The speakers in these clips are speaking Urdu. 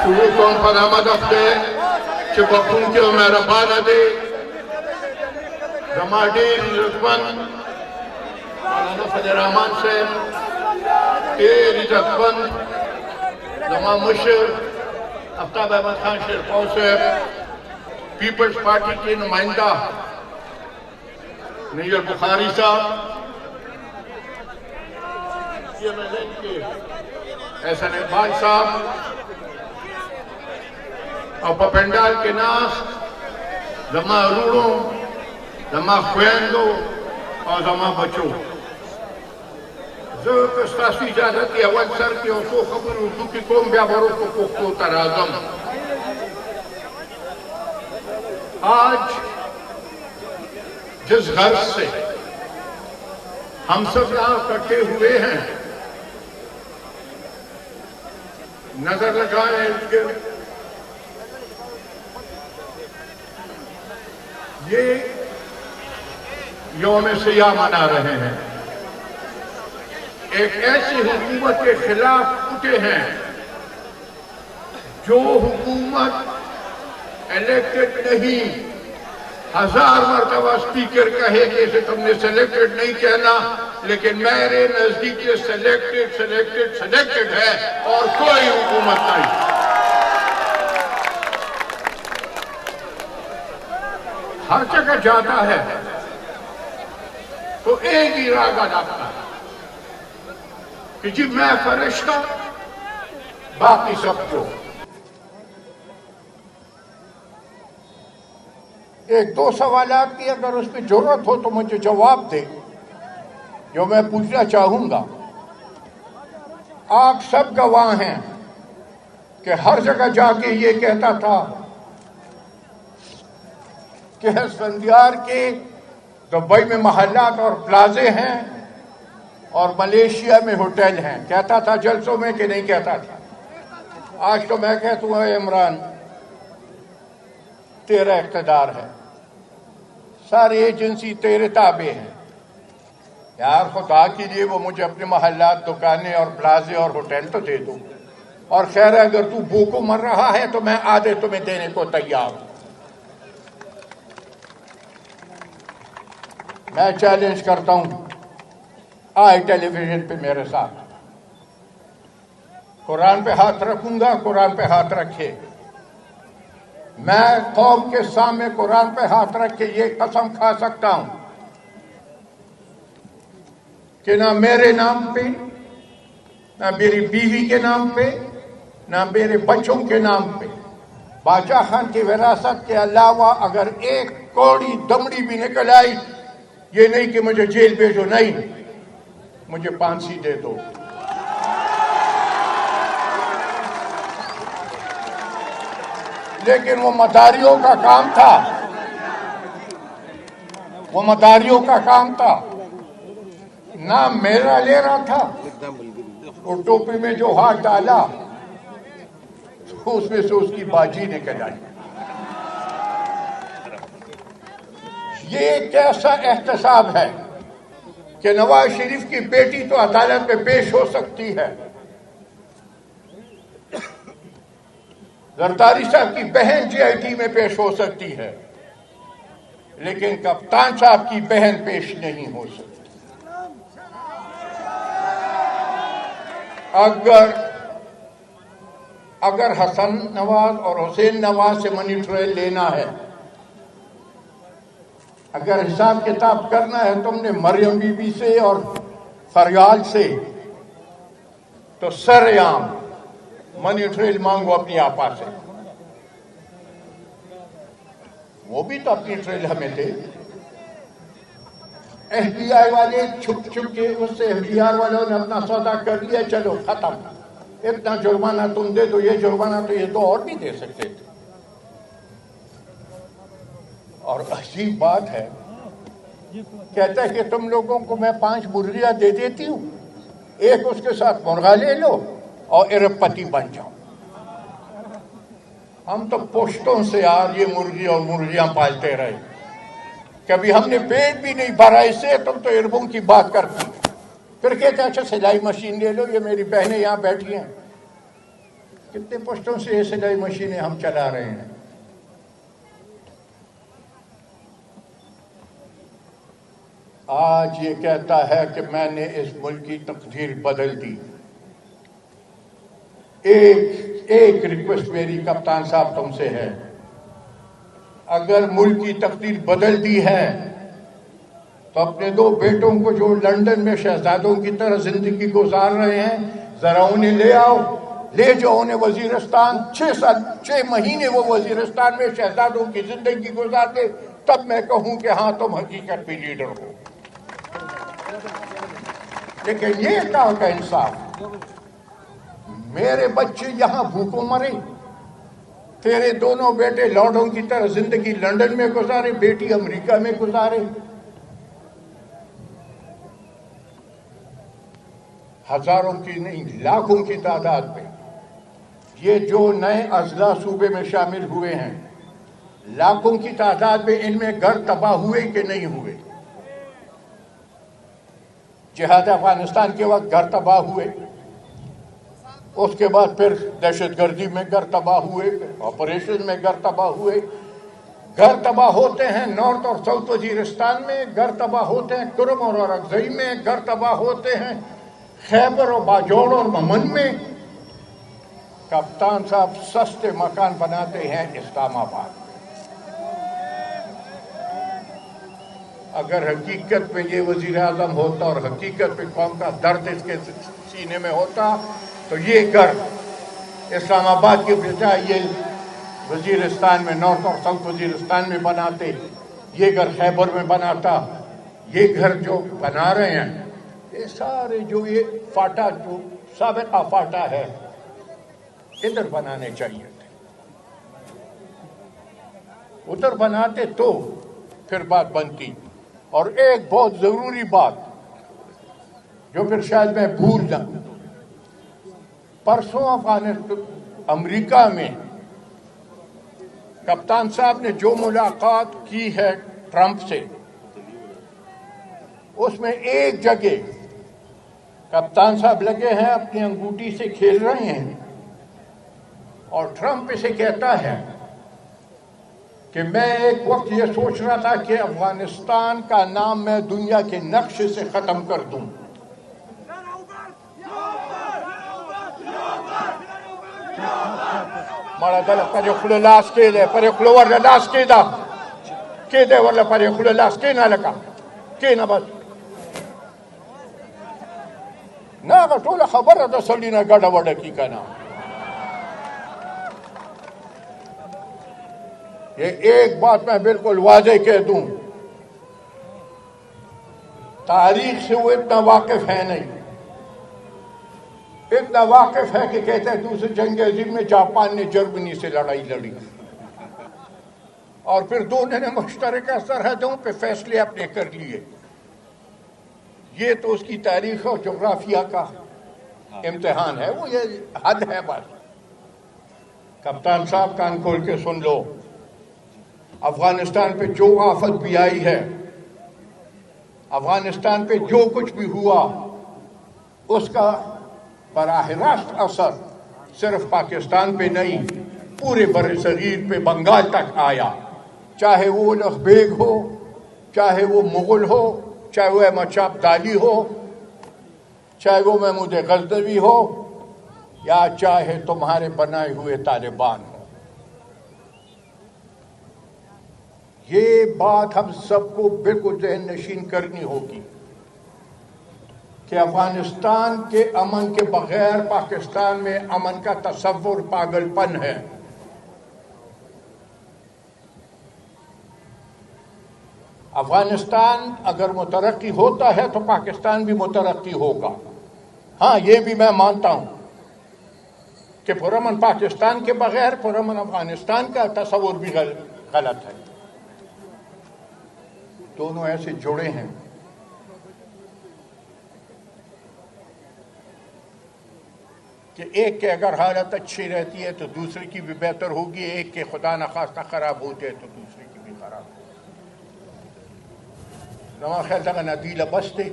شروع پنامد افتے چپکون کے مہربان دے زمادین رضوان مولانا فضل الرحمان صاحب تیر عزتمند زمان مشر آفتاب احمد خان شیرپاؤ صاحب پیپلز پارٹی کے نمائندہ نیجر بخاری صاحب احسن اقبال صاحب اور پپنڈال کے ناس زما روڑوں زما خویندو اور زما بچوں زر استاسی اجازت اول سر کی اوسو خبر اردو کی قوم بیا برو کو پختو ترازم آج جس غرض سے ہم سب یہاں اکٹھے ہوئے ہیں نظر لگائیں کہ یہ یوم سیاہ منا رہے ہیں ایک ایسی حکومت کے خلاف اٹھے ہیں جو حکومت الیکٹڈ نہیں ہزار مرتبہ سپیکر کہے کہ اسے تم نے سلیکٹڈ نہیں کہنا لیکن میرے نزدیک یہ سلیکٹڈ ہے اور کوئی حکومت نہیں ہر جگہ جاتا ہے تو ایک ہی راگ ادا ہے کہ جی میں فرشتہ باقی سب کو ایک دو سوالات کی اگر اس پہ ضرورت ہو تو مجھے جواب دے جو میں پوچھنا چاہوں گا آپ سب گواہ ہیں کہ ہر جگہ جا کے یہ کہتا تھا کہ اسفندیار کے دبئی میں محلات اور پلازے ہیں اور ملیشیا میں ہوٹل ہیں کہتا تھا جلسوں میں کہ نہیں کہتا تھا آج تو میں کہتا ہوں عمران تیرا اقتدار ہے ساری ایجنسی تیرے تابع ہیں یار خدا کے لیے وہ مجھے اپنے محلات دکانیں اور پلازے اور ہوٹل تو دے دو اور خیر ہے اگر تو بھوکوں مر رہا ہے تو میں آدھے تمہیں دینے کو تیار ہوں میں چیلنج کرتا ہوں آئے ٹیلی ویژن پہ میرے ساتھ قرآن پہ ہاتھ رکھوں گا قرآن پہ ہاتھ رکھے میں قوم کے سامنے قرآن پہ ہاتھ رکھ کے یہ قسم کھا سکتا ہوں کہ نہ میرے نام پہ نہ میری بیوی کے نام پہ نہ میرے بچوں کے نام پہ باچا خان کی وراثت کے علاوہ اگر ایک کوڑی دمڑی بھی نکل آئی یہ نہیں کہ مجھے جیل بھیجو نہیں مجھے پھانسی دے دو لیکن وہ مداریوں کا کام تھا وہ مداریوں کا کام تھا نہ میرا لے رہا تھا اور ٹوپی میں جو ہاتھ ڈالا اس میں سے اس کی باجی نکل آئی یہ ایک ایسا احتساب ہے کہ نواز شریف کی بیٹی تو عدالت میں پیش ہو سکتی ہے زرداری صاحب کی بہن جی آئی ٹی میں پیش ہو سکتی ہے لیکن کپتان صاحب کی بہن پیش نہیں ہو سکتی اگر حسن نواز اور حسین نواز سے منی ٹریل لینا ہے اگر حساب کتاب کرنا ہے تم نے مریم بی بی سے اور فریال سے تو سر عام منی ٹریل مانگو اپنی آپا سے وہ بھی تو اپنی ٹریل ہمیں دے ایف بی آئی والے چھپ چھپ کے اس سے ایف بی آر والوں نے اپنا سودا کر لیا چلو ختم اتنا جرمانہ تم دے دو یہ جرمانہ تو یہ دو اور بھی دے سکتے تھے اور عجیب بات ہے کہتا ہے کہ تم لوگوں کو میں 5 مرغیاں دے دیتی ہوں ایک اس کے ساتھ مرغا لے لو اور ارب پتی بن جاؤ ہم تو پشتوں سے یار یہ مرغی اور مرغیاں پالتے رہے کبھی ہم نے پیٹ بھی نہیں بھرا اس سے تم تو اربوں کی بات کرتی پھر کہتے اچھا سلائی مشین لے لو یہ میری بہنیں یہاں بیٹھی ہیں کتنے پشتوں سے یہ سلائی مشینیں ہم چلا رہے ہیں. آج یہ کہتا ہے کہ میں نے اس ملک کی تقدیر بدل دی. ایک ریکویسٹ میری کپتان صاحب تم سے ہے، اگر ملک کی تقدیر بدل دی ہے تو اپنے 2 بیٹوں کو جو لندن میں شہزادوں کی طرح زندگی گزار رہے ہیں، ذرا انہیں لے آؤ، لے جاؤ انہیں وزیرستان. 6 مہینے وہ وزیرستان میں شہزادوں کی زندگی گزار دے، تب میں کہوں کہ ہاں تم حقیقت میں لیڈر ہو. لیکن یہ کہاں کا انصاف؟ میرے بچے یہاں بھوکوں مرے، تیرے دونوں بیٹے لارڈوں کی طرح زندگی لندن میں گزارے، بیٹی امریکہ میں گزارے. ہزاروں کی نہیں، لاکھوں کی تعداد میں یہ جو نئے اضلاع صوبے میں شامل ہوئے ہیں، لاکھوں کی تعداد میں ان میں گھر تباہ ہوئے کہ نہیں ہوئے؟ جہاد افغانستان کے وقت گھر تباہ ہوئے، اس کے بعد پھر دہشت گردی میں گھر تباہ ہوئے، آپریشن میں گھر تباہ ہوئے. گھر تباہ ہوتے ہیں نارتھ اور ساؤتھ وزیرستان میں، گھر تباہ ہوتے ہیں کرم اور اورکزئی میں، گھر تباہ ہوتے ہیں خیبر اور باجوڑ اور ممن میں. کپتان صاحب سستے مکان بناتے ہیں اسلام آباد. اگر حقیقت میں یہ وزیر اعظم ہوتا اور حقیقت میں قوم کا درد اس کے سینے میں ہوتا تو یہ گھر اسلام آباد کے بجائے یہ وزیرستان میں، نارتھ اور ساؤتھ وزیرستان میں بناتے، یہ گھر خیبر میں بناتا. یہ گھر جو بنا رہے ہیں، یہ سارے جو یہ فاٹا جو سابقہ فاٹا ہے، ادھر بنانے چاہیے تھے. ادھر بناتے تو پھر بات بنتی. اور ایک بہت ضروری بات جو پھر شاید میں بھول جاؤں، پرسوں امریکہ میں کپتان صاحب نے جو ملاقات کی ہے ٹرمپ سے، اس میں ایک جگہ کپتان صاحب لگے ہیں اپنی انگوٹھی سے کھیل رہے ہیں اور ٹرمپ اسے کہتا ہے کہ میں ایک وقت یہ سوچ رہا تھا کہ افغانستان کا نام میں دنیا کے نقشے سے ختم کر دوں. ماڑا دل پر خلو لاس کے دے پر خلو ور لاس کے دا کے دے ور پر خلو لاس کے نہ لگا کے نہ بس نہ ټول خبره د سړی نه ګډه وډه کی کنه. یہ ایک بات میں بالکل واضح کہہ دوں، تاریخ سے وہ اتنا واقف ہے نہیں. اتنا واقف ہے کہ کہتے ہیں دوسری جنگ عظیم میں جاپان نے جرمنی سے لڑائی لڑی اور پھر دونوں نے مشترکہ سرحدوں پہ فیصلے اپنے کر لیے. یہ تو اس کی تاریخ اور جغرافیہ کا امتحان ہے، وہ یہ حد ہے بس. کپتان صاحب کان کھول کے سن لو، افغانستان پہ جو آفت بھی آئی ہے، افغانستان پہ جو کچھ بھی ہوا، اس کا براہ راست اثر صرف پاکستان پہ نہیں، پورے بر صغیر پہ بنگال تک آیا. چاہے وہ ازبیک ہو، چاہے وہ مغل ہو، چاہے وہ احمد شاہ ابدالی ہو، چاہے وہ محمود غزنوی ہو، یا چاہے تمہارے بنائے ہوئے طالبان ہو. یہ بات ہم سب کو بالکل ذہن نشین کرنی ہوگی کہ افغانستان کے امن کے بغیر پاکستان میں امن کا تصور پاگل پن ہے. افغانستان اگر مترقی ہوتا ہے تو پاکستان بھی مترقی ہوگا. ہاں یہ بھی میں مانتا ہوں کہ پرامن پاکستان کے بغیر پرامن افغانستان کا تصور بھی غلط ہے. دونوں ایسے جڑے ہیں. کہ ایک کے اگر حالت اچھی رہتی ہے تو دوسرے کی بھی بہتر ہوگی، ایک کے خدا نخواستہ خراب ہوتے ہے تو دوسرے کی بھی خراب ہوگی. زما خیال دغه نادیله بس دی.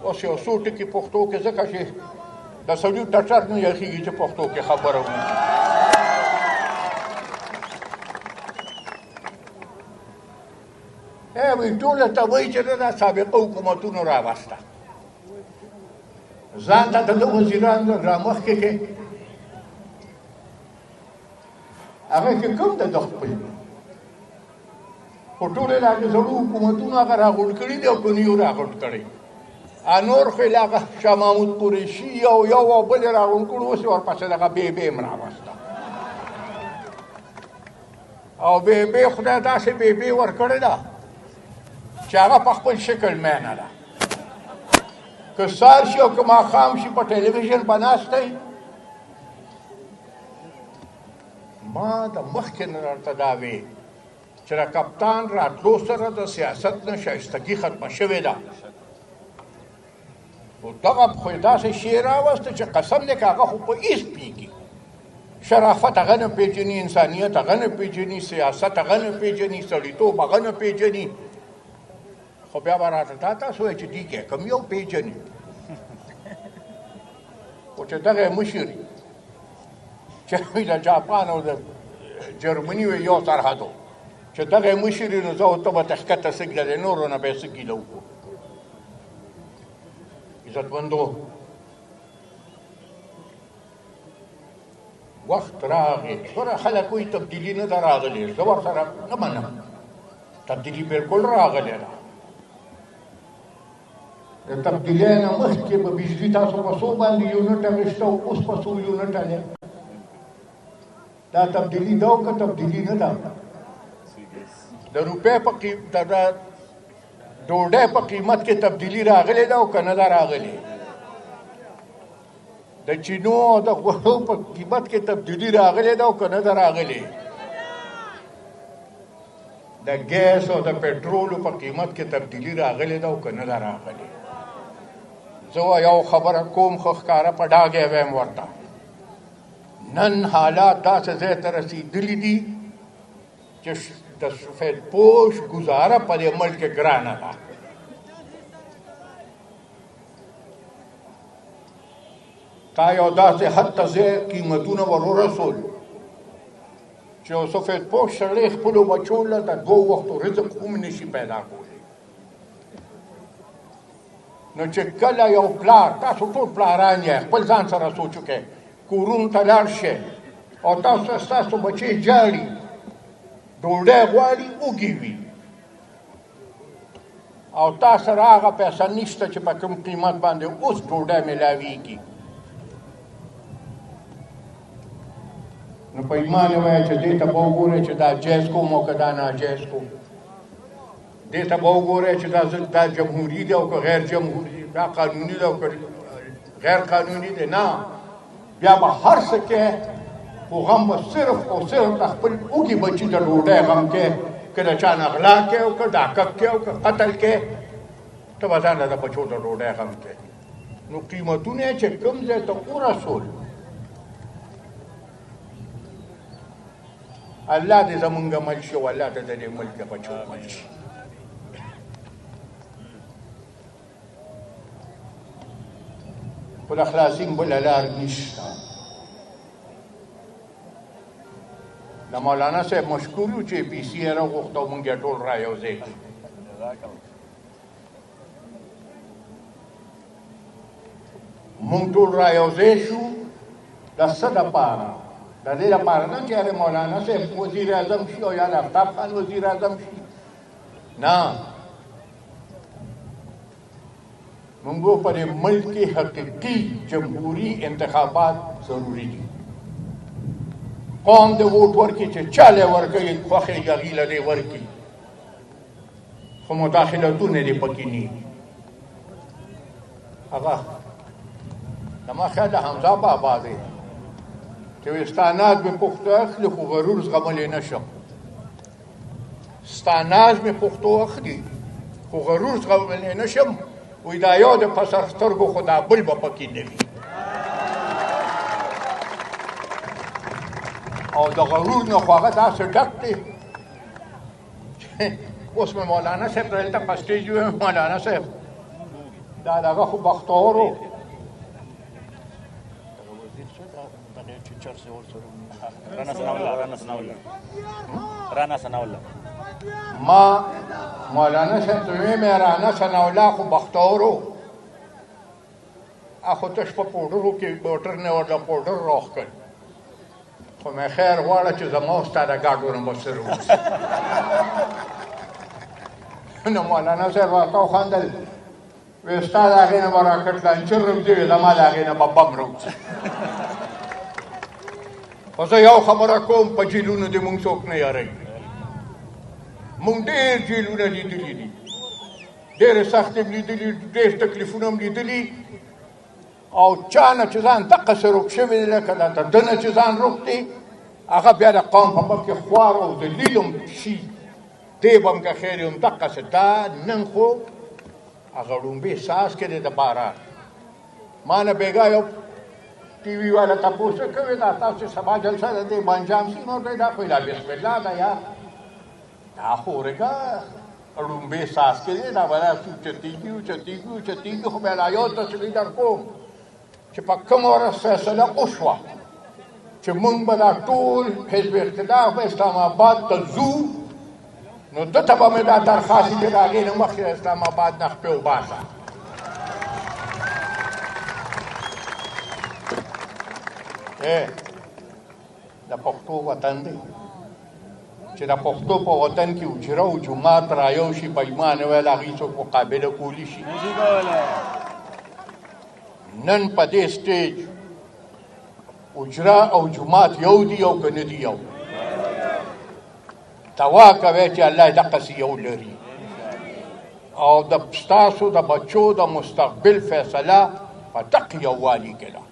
اوس یو څو ټکي پښتو کې ځکه چې د سړي ټټر نه یخېږي چې پښتو کې خبره وکړي. وایي ټوله ته وایي چې دا سابقه حکومتونو راوسته، ځان ته د وزیرانو رامخکې کې هغه کې کوم د خپل خو ټولې د هغې زړو حکومتونو هغه راغونډ کړي دي او که نه یو راغونډ کړی. نور خو یې هغه شاه محمود قریشي یو او بل یې راغونډ کړو، اوس یې ورپسې دغه بېبې هم راوسته او بېبې خدای داسې بېبې ورکړې ده چې هغه په خپل شکل مینه ده. که سهار شي او که ماښام شي په ټلویزیون به ناست دی. ما د مخکې نه درته دا وې چې د کپتان راتلو سره د سیاست نه شایستګي ختمه شوې ده. خو دغه خو یې داسې شی راوسته چې قسم دی که هغه خو په هېڅ پوهېږي. شرافت هغه نه پېژني، انسانیت هغه نه پېژني، سیاست هغه نه پېژني، سړیتوب هغه نه پېژني. خو بیا به راته تا تاسو وایي چې دې کې کوم یو پېژني. خو چې دغه مشر چې د جاپان او د جرمني وي یو سرحد و، چې دغه مشر وي نو زه او ته به ته ښکته سګله دی، نورو نه به یې څه ګیله وکړو. عزتمندو، وخت راغی، ګوره خلک وایي تبدیلي نه ده راغلې، زه ورسره نه منم. تبدیلي بالکل راغلې ده. د تبدیلی نه مخکې به بجلي تاسو په څو باندې یونټ اخیسته او اوس په څو یونټ دی. دا تبدیلي ده او که تبدیلي نه ده. د روپۍ په د ډوډۍ په قیمت کې تبدیلي راغلې ده او که نه ده راغلې. د چینو او د غوړو په قیمت کې تبدیلي راغلې ده او که نه ده راغلې. د ګیس او د پټرولو په قیمت کې تبدیلي راغلې ده او که نه ده راغلې. زه یو خبره کوم خو ښکاره په ډاګې ویم ورته، نن حالات داسې ځای ته رسېدلي دي چې د سفید پوش ګزاره په دې ملک کې ګرانه ده. تا یو داسې حد ته ځای قیمتونه ور ورسول چې یو سفید پوش سړی خپلو بچو له د 2 وختو رزق هم نشي پیدا کولی. نو چې کله یو پلار، تاسو ټول پلاران یې، خپل ځان سره سوچ وکړئ، کورونو ته لاړ شئ او تاسو ستاسو بچی جاړي، ډوډۍ غواړي، وږي وي او تا سره هغه پیسه نشته چې په کوم قیمت باندې اوس ډوډۍ میلاویږي. نو په ایمان یې وایه چې دې ته به وګورئ چې دا جایز کوم او که دا ناجایز کوم. دې ته به وګورئ چې دا جمهوري دی او که غیر جمهوري، دا قانوني دی او که غیر قانوني دی. نه، بیا به هر څه کې خو غم به صرف او صرف د خپل اوږي بچي د ډوډۍ غم کې، که د چا نه غلا کې او که ډاکک کې او که قتل کې، ته به ځان د بچو د ډوډۍ غم کې. نو قیمتونه یې چې کوم ځای ته ورسول، الله دې زمونږ مل شي او الله دې د دې ملک د بچو مل شي. خو د خلاصین بله لار نشته. د مولانا صاحب مشکور یو چې پی سی یې راغوښته او مونږ یې ټول را یوځای کړو. مونږ ټول را یوځای شو د څه دپاره؟ د دې لپاره نه چې یاره مولانا صاحب وزیر اعظم شي او یا آفتاب خان وزیر اعظم شي. نه، مونږ په دې ملک کې حقیقي جمهوري انتخابات ضروري دي. قوم د ووټ ورکړي چې چا له ورکوي خوښ یې هغې له دې ورکړي، خو مداخلتونه دې پکې نه دي. هغه زما خیال د حمزه بابا دی چې وایي ستا ناز مې پښتو اخلي خو غرور زغملی نه شم. ستا ناز مې پښتو اخلي خو غرور زغملی نه شم. وایي دا یو د په سر سترګو خو دا بل به پکې نه وي. او د غرور نه خو هغه داسې ډک دی چې اوس مې مولانا صاحب ته دلته په سټیج ویم، مولانا صاحب دا دغه خو بختور و رانا ثناء الله ما مولانا صاحب ته مې رانا ثناء الله خو بختور و اخو تش په پوډرو کې موټر نه ورله پوډر راخ کړ خو مې خیر غواړه چې زما او ستا د ګاډو نه به سره ووځي نو مولانا صاحب ورته وخندل وی ستا د هغې نه به راکټ لانچر روځي وي زما د هغې نه به بم روځي خو زه یو خبره کوم په جیلونو دې مونږ څوک نه یاروي مونږ ډېر جیلونه لیدلي دي ډېرې سختې م لیدلي ډېر تکلیفونه م لیدلي او چا نه چې ځان دقسې روږ شوي دی لکه دا د ده نه چې ځان روږ دی هغه بیا د قوم په مخ کې خوار او ذلیل هم شي دی به هم که خیر هم دقسې دا نن خو هغه ړومبې ساس کې دی د باران ما نه بېګا یو ټي وي والا تپوس کوي دا تاسو سبا جلسه د دې بانجام شي نو دا خو لا بسم الله دا یا دا خو ورګه ړومبې ساس کې دی دا به داسې اوچتېږي خو بیا لا یو تسلي در کوم چې په کومه ورځ فیصله وشوه چې مونږ به دا ټول حزب اختلاف به اسلام آباد ته ځو نو ده ته به مې دا درخواست چې د هغې نه مخکې اسلام آباد نه خپې وباسه د پښتو وطن دی چې د پښتو په وطن کې اجره او جومات رایو شي په ایمان ویل هغې څوک مقابله کولی شي نن په دې سټیج اجره او جومات یو دي او که نه دي یو دعا کوئ چې الله یې دقسې یو لري او د ستاسو د بچو د مستقبل فیصله په دقې یووالي کې ده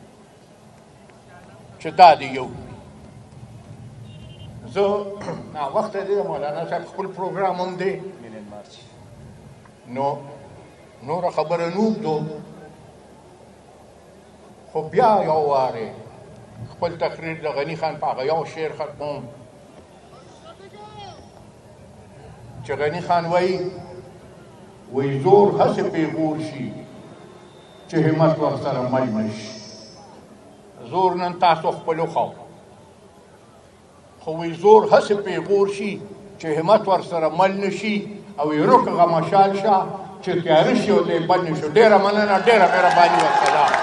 چې دا د یو زه ناوخته دی د مولانا صاحب خپل پروګرام هم دی نو نوره خبره نه اوږدو خو بیا یو وارې خپل تقریر د غني خان په هغه یو شعر ختموم چې غني خان وایي زور هسې پیغور شي چې همت ورسره مل نه شي زور نن تاسو خپل وخو خو وایي زور هسې پیغور شي چې همت ورسره مل نه شي او یې روکه غمشال شه چې تیاره شي او ته یې بل نه شو ډېره مننه ډېره مهرباني والسلام